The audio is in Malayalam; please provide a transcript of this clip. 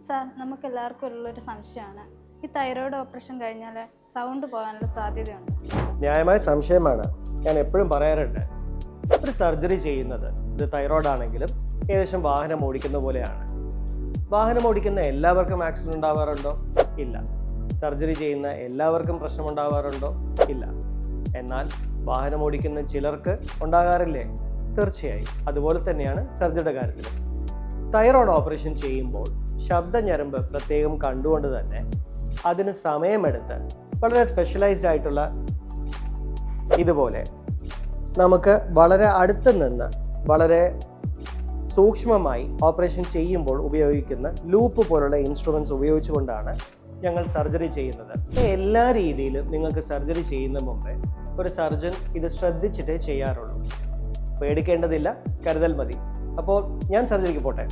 സാർ, നമുക്ക് എല്ലാവർക്കും ഉള്ളൊരു സംശയമാണ്, ഈ തൈറോയ്ഡ് ഓപ്പറേഷൻ കഴിഞ്ഞാൽ സൗണ്ട് പോകാനുള്ള സാധ്യതയുണ്ട്. ന്യായമായ സംശയമാണ്. ഞാൻ എപ്പോഴും പറയാറുണ്ട്, ഒരു സർജറി ചെയ്യുന്നത് ഇത് തൈറോയ്ഡ് ആണെങ്കിലും ഏകദേശം വാഹനം ഓടിക്കുന്ന പോലെയാണ്. വാഹനം ഓടിക്കുന്ന എല്ലാവർക്കും ആക്സിഡന്റ് ഉണ്ടാവാറുണ്ടോ? ഇല്ല. സർജറി ചെയ്യുന്ന എല്ലാവർക്കും പ്രശ്നമുണ്ടാവാറുണ്ടോ? ഇല്ല. എന്നാൽ വാഹനം ഓടിക്കുന്ന ചിലർക്ക് ഉണ്ടാകാറില്ലേ? തീർച്ചയായും. അതുപോലെ തന്നെയാണ് സർജറിയുടെ കാര്യത്തിൽ. തൈറോയ്ഡ് ഓപ്പറേഷൻ ചെയ്യുമ്പോൾ ശബ്ദഞരമ്പ് പ്രത്യേകം കണ്ടുകൊണ്ട് തന്നെ അതിന് സമയമെടുത്ത് വളരെ സ്പെഷ്യലൈസ്ഡ് ആയിട്ടുള്ള ഇതുപോലെ നമുക്ക് വളരെ അടുത്ത് നിന്ന് വളരെ സൂക്ഷ്മമായി ഓപ്പറേഷൻ ചെയ്യുമ്പോൾ ഉപയോഗിക്കുന്ന ലൂപ്പ് പോലുള്ള ഇൻസ്ട്രുമെൻറ്റ്സ് ഉപയോഗിച്ചുകൊണ്ടാണ് ഞങ്ങൾ സർജറി ചെയ്യുന്നത്. എല്ലാ രീതിയിലും നിങ്ങൾക്ക് സർജറി ചെയ്യുന്ന മുമ്പേ ഒരു സർജൻ ഇത് ശ്രദ്ധിച്ചിട്ടേ ചെയ്യാറുള്ളൂ. പേടിക്കേണ്ടതില്ല, കരുതൽ മതി. അപ്പോൾ ഞാൻ സർജറിക്ക് പോട്ടെ.